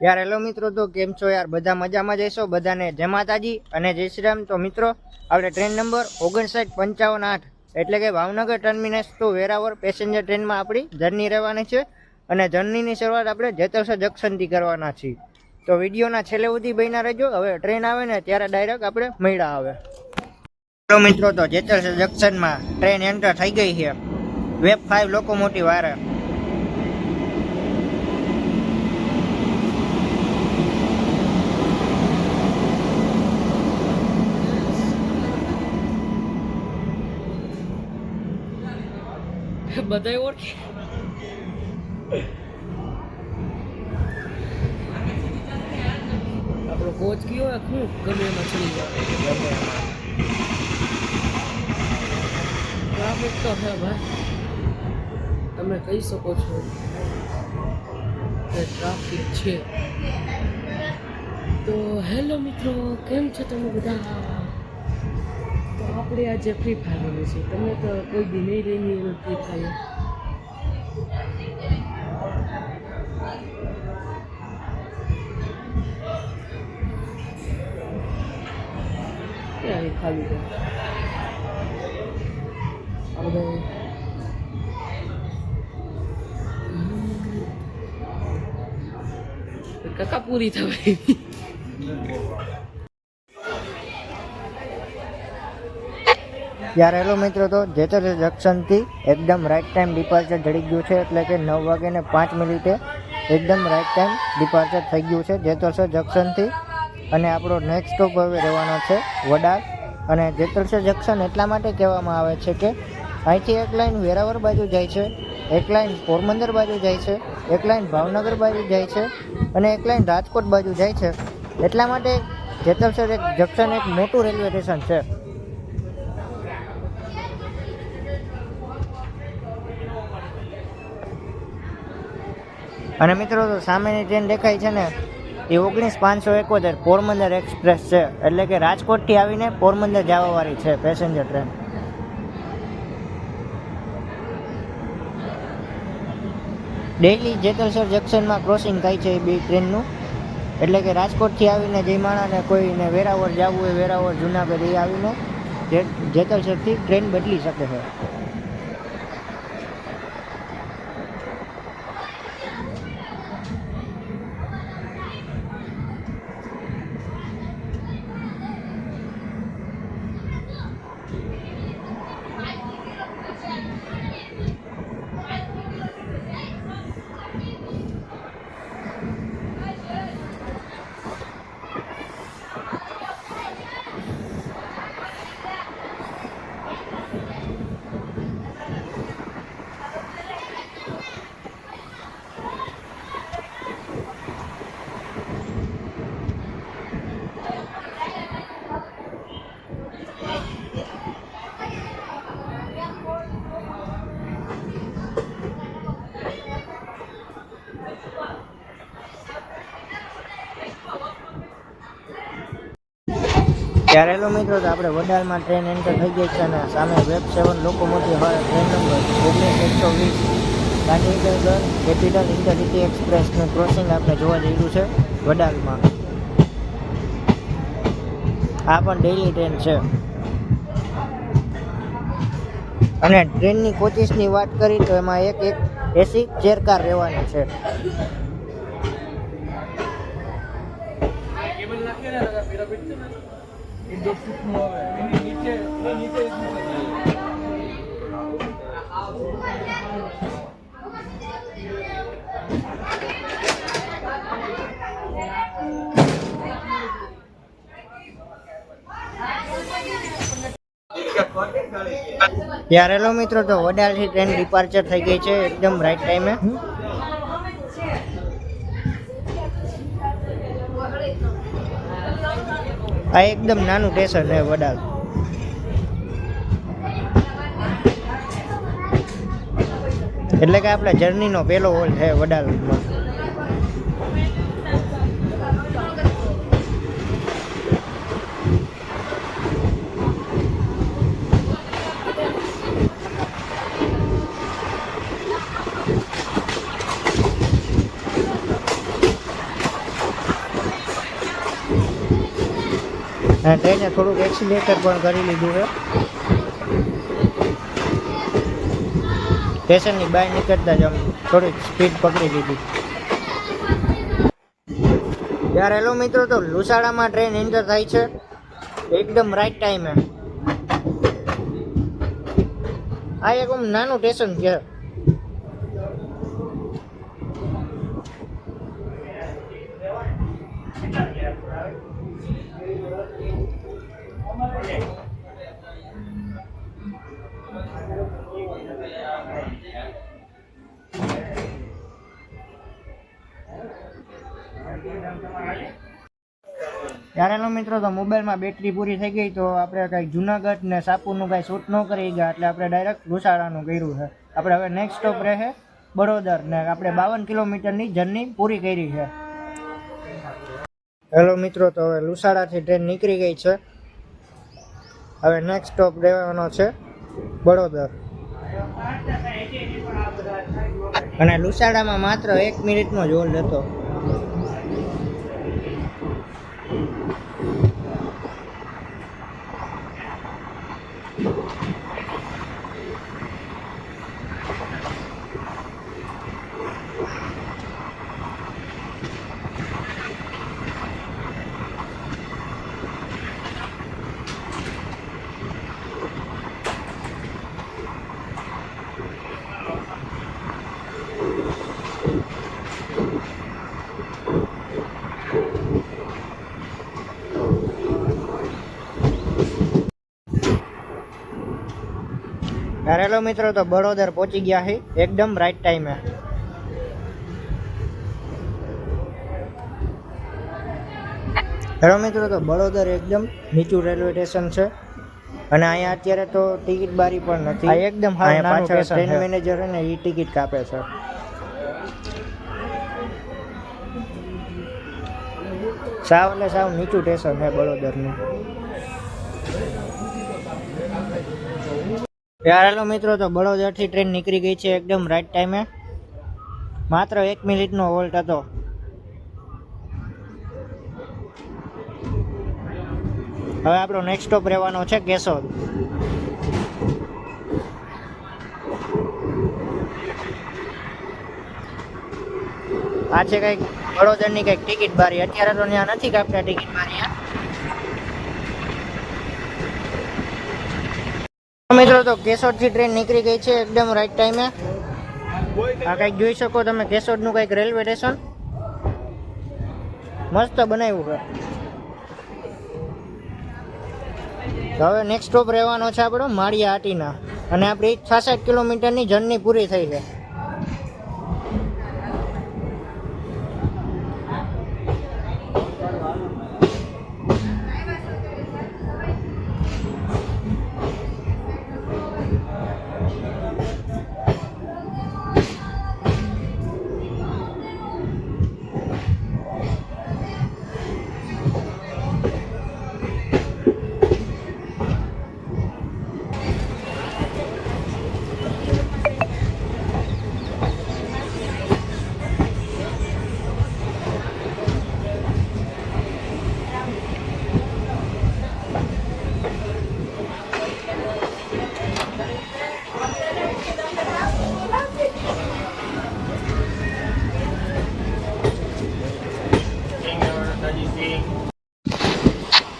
यार हेलो मित्रों, तो केम छो यार? बधा मजामां जशो? बधाने जय माताजी अने जय श्री राम। तो मित्रों, आपणे ट्रेन नंबर 595558 एटले के Bhavnagar terminus to Veraval passenger train में आपणी जर्नी रहेवानी छे अने जर्नीनी शरूआत आपणे जेतलसर जंक्शन थी करवाना छीए। तो विडियोना छेल्ले सुधी बन्या रहेजो। हवे ट्रेन आवे ने त्यारे डायरेक्ट आपणे मळ्या आवे। हेलो मित्रों, तो जेतलसर जंक्शन में ट्रेन एंटर थई गई है। वेब 5 लोकोमोटिव वारे બધાય ઓળખે આપણો કોચ કયો હોય શું ગમે એમાં ચડી જાય ટ્રાફિક તો છે ભાઈ તમે કહી શકો છો કે ટ્રાફિક છે તો હેલો મિત્રો કેમ છો તમે બધા તો આપણે આજે ફ્રી ફાયર રમીએ છીએ તમે તો કોઈ દી નહીં રમી એવું ફ્રી ફાયર ક્યાં ખાલી આપણે કાકા પૂરી થવાય यार हेलो मित्रों, तो जेतलसर जंक्शन थी एकदम राइट टाइम डिपार्चर जड़ी गયું છે એટલે કે 9:05 एकदम राइट टाइम डिपार्चर થઈ ગયું છે જેતલસર જંક્શન થી। અને આપણો નેક્સ્ટ સ્ટોપ હવે રહેવાનો છે વડાલ। અને જેતલસર જંક્શન એટલા માટે કહેવામાં આવે છે કે અહીંથી એક લાઈન વેરાવળ બાજુ જાય છે, એક લાઈન પોરબંદર બાજુ જાય છે, એક લાઈન ભાવનગર બાજુ જાય છે અને એક લાઈન રાજકોટ બાજુ જાય છે। એટલા માટે જેતલસર એક જંક્શન એક મોટું રેલવે સ્ટેશન છે। અને મિત્રો, તો સામેની ટ્રેન દેખાય છે ને એ 19571 પોરબંદર એક્સપ્રેસ છે, એટલે કે રાજકોટથી આવીને પોરબંદર જવાવાળી છે પેસેન્જર ટ્રેન। ડેઇલી જેતલસર જંક્શનમાં ક્રોસિંગ થાય છે એ બે ટ્રેનનું, એટલે કે રાજકોટથી આવીને જે માણસને કોઈને વેરાવળ જવું હોય, વેરાવળ જુનાગઢ એ આવીને જેતલસરથી ટ્રેન બદલી શકે છે। ત્યારે હેલો મિત્રો, તો આપણે વડાલમાં ટ્રેન એન્ટર થઈ ગઈ છે અને સામે વેબ 7 લોકોમોટિવ વાળા train number 19120 Gandhinagar capital intercity એક્સપ્રેસનું ક્રોસિંગ આપણે જોવા જઈ રહ્યું છે વડાલમાં। આ પણ ડેઇલી ટ્રેન છે। અને ટ્રેનની કોચિસની વાત કરી તો એમાં એક એસી ચેર કાર રહેવાની છે। यार हेलो मित्रों, तो वडालથી ट्रेन डिपार्चर થઈ ગઈ છે एकदम राइट टाइम આ એકદમ નાનું સ્ટેશન છે વડાલ। એટલે કે આપણા જર્નીનો પહેલો હોલ છે વડાલમાં। અને ટ્રેને થોડુંક એક્સિલેટર પણ કરી લીધું છે. સ્ટેશનની બહાર નીકળતા જ આમ થોડીક સ્પીડ પકડી લીધી. યાર હેલો મિત્રો, તો લુસાડામાં ટ્રેન એન્ટર થાય છે એકદમ રાઈટ ટાઈમે. આ એક નાનું સ્ટેશન છે. યાર હેલો મિત્રો, તો મોબાઈલમાં બેટરી પૂરી થઈ ગઈ, તો આપણે કાંઈ જુનાગઢ ને સાપુરનું કાંઈ શૂટ ન કરી ગયા, એટલે આપણે ડાયરેક્ટ લુસાડાનું કર્યું છે. આપણે હવે નેક્સ્ટ સ્ટોપ રહે બરોદર, ને આપણે 52 કિલોમીટરની જર્ની પૂરી કરી છે. હેલો મિત્રો, તો હવે લુસાડાથી ટ્રેન નીકળી ગઈ છે. હવે નેક્સ્ટ સ્ટોપ રહેવાનો છે બરોદર. અને લુસાડામાં માત્ર 1 મિનિટનો જ હોલ્ડ હતો. હેલો મિત્રો, તો બરોદર પહોંચી ગયા છે એકદમ રાઈટ ટાઈમે. હેલો મિત્રો, તો બરોદર એકદમ નીચું રેલવે સ્ટેશન છે. અને અહીંયા અત્યારે તો ટિકિટ બારી પણ નથી. આ એકદમ પાછળ ટ્રેન મેનેજર ને એ ટિકિટ કાપે છે. સાવ એટલે સાવ નીચું સ્ટેશન છે બરોદરનું. યાર હેલો મિત્રો, તો બરોદરથી ટ્રેન નીકળી ગઈ છે એકદમ રાઈટ ટાઈમે. માત્ર 1 મિનિટનો હોલ્ટ હતો. હવે આપણો નેક્સ્ટ સ્ટોપ રહેવાનો છે કેશોદ. આ છે કંઈક બરોદરની કંઈક ટિકિટ બારી. અત્યારે તો ત્યાં નથી કાપતા ટિકિટ બારી. મિત્રો, તો કેશોદથી ટ્રેન નીકળી ગઈ છે એકદમ રાઈટ ટાઈમે. આ કંઈક જોઈ શકો તમે, કેશોદનું કંઈક રેલવે સ્ટેશન મસ્ત બનાવ્યું છે. હવે નેક્સ્ટ સ્ટોપ રહેવાનો છે આપણો માળિયા હાટીના. અને આપણી 66 કિલોમીટરની જર્ની પૂરી થઈ છે.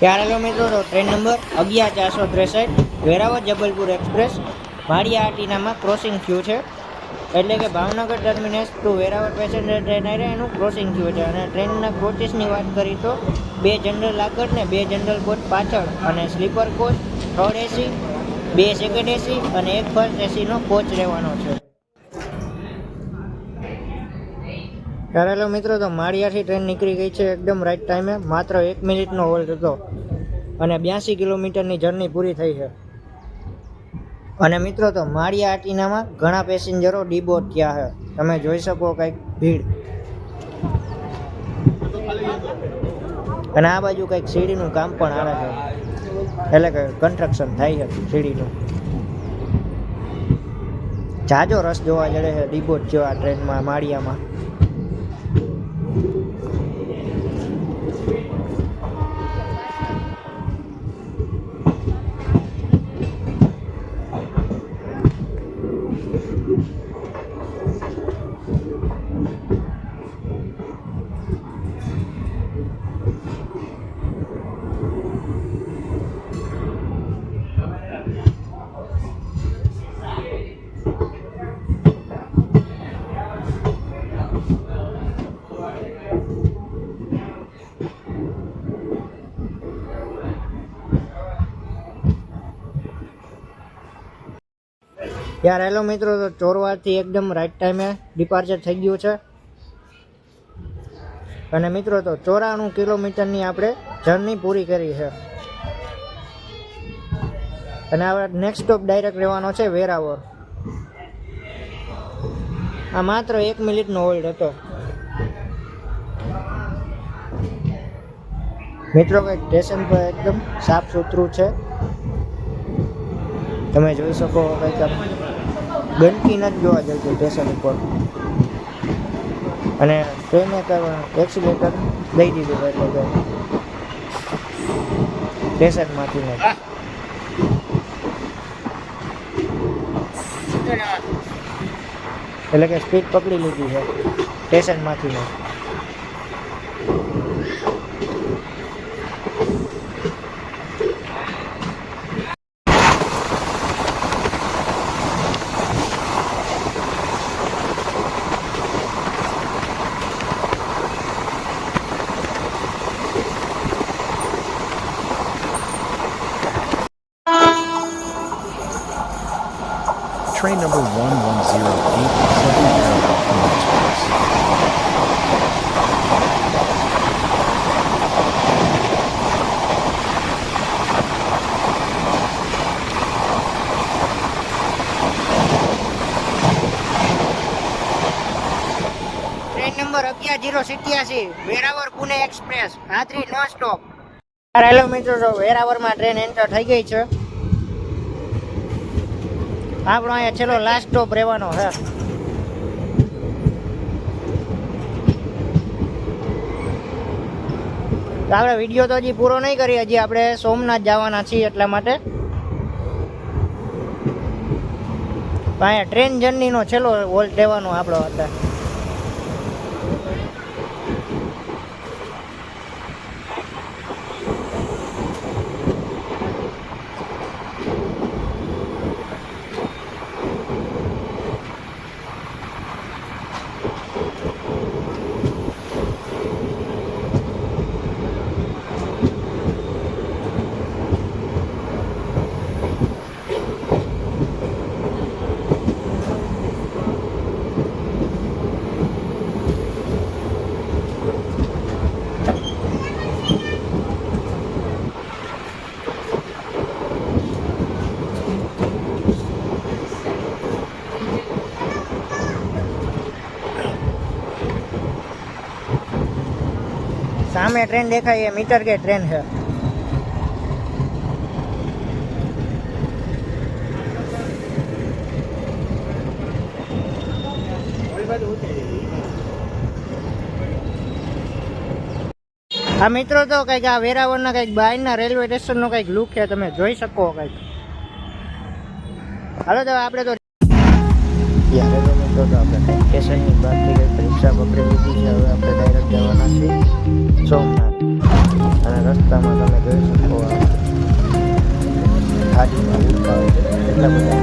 યાર હેલો મિત્રો, તો train number 11463 Veraval Jabalpur express Maliya હાટીનામાં ક્રોસિંગ થયું છે. એટલે કે Bhavnagar terminus to Veraval passenger train આવે એનું ક્રોસિંગ થયું છે. અને ટ્રેનના કોચીસની વાત કરી તો 2 જનરલ આગળ ને 2 જનરલ કોચ પાછળ, અને સ્લીપર કોચ 3rd એસી, 2 સેકન્ડ એસી અને 1 ફર્સ્ટ એસીનો કોચ રહેવાનો છે. હેલો મિત્રો, તો માળિયાથી ટ્રેન નીકળી ગઈ છે એકદમ રાઈટ ટાઈમે. માત્ર 1 મિનિટનો હોલ્ડ હતો અને 82 કિલોમીટરની જર્ની પૂરી થઈ છે. અને મિત્રો, તો માળિયા હાટીનામાં ઘણા પેસેન્જરો ડીબોર્ડ થયા છે. તમે જોઈ શકો કંઈક ભીડ. અને આ બાજુ કંઈક સીડીનું કામ પણ આવે છે, એટલે કે કન્સ્ટ્રક્શન થાય છે સીડીનું. જાજો રસ જોવા જડે છે ડીબોર્ડ જેવા ટ્રેનમાં માળિયામાં. યાર હેલો મિત્રો, તો ચોરવાડથી એકદમ રાઈટ ટાઈમે ડિપાર્ચર થઈ ગયું છે. અને મિત્રો તો 94 કિલોમીટરની આપણે જર્ની પૂરી કરી છે. અને હવે નેક્સ્ટ સ્ટોપ ડાયરેક્ટ રહેવાનો છે વેરાવળ. આ માત્ર 1 મિનિટનો હોલ્ડ હતો. મિત્રો કંઈક સ્ટેશન પર એકદમ સાફ સુથરું છે, તમે જોઈ શકો. કંઈક આમ ગંદકી નથી જોવા જતી સ્ટેશન ઉપર. અને ટ્રેને એક્સિલેટર દઈ દીધું એટલે કે સ્ટેશનમાંથી એટલે કે સ્પીડ પકડી લીધી છે સ્ટેશનમાંથી. Train number 1108 Southern Railroad Express. Train number 11087 Veraval Pune express, રાત્રિ નોન સ્ટોપ. હેલો મિત્રો, તો વેરાવળમાં ટ્રેન એન્ટર થઈ ગઈ છે. આપણો અહીંયા છેલ્લો લાસ્ટ સ્ટોપ રહેવાનો છે. આપણે વિડીયો તો હજી પૂરો નહીં કરી, હજી આપણે સોમનાથ જવાના છીએ એટલા માટે. અહીંયા ટ્રેન જર્નીનો છેલ્લો હોલ્ટ રહેવાનો આપણો હતા. સામે ટ્રેન દેખાય એ મીટર કે ટ્રેન છે. આ મિત્રો તો કંઈક આ વેરાવળના કંઈક બહારના રેલવે સ્ટેશનનો કંઈક લુક છે, તમે જોઈ શકો કંઈક. હાલો તો આપણે તો યાર તો મિત્રો તો આપણે કંઈક સ્ટેશનની બહારથી કંઈક રિક્ષા પકડી લીધી છે. હવે આપણે ડાયરેક્ટ જવાના છીએ સોમનાથ. અને રસ્તામાં તમે જોઈ શકો ગાડીમાં ઉઠાવ એટલા બધા.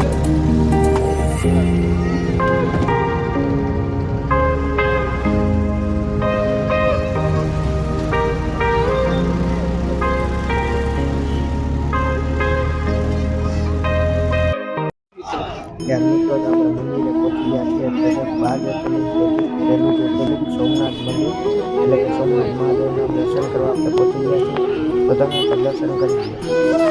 મિત્રો તો આપણે મંદિરે પહોંચી ગયા છીએ. એટલે બહાર પેલું સોમનાથ મંદિર એટલે કે સોમનાથ મહાદેવના દર્શન કરવા આપણે પહોંચી ગયા છીએ. તો તમે પણ દર્શન કરી લો.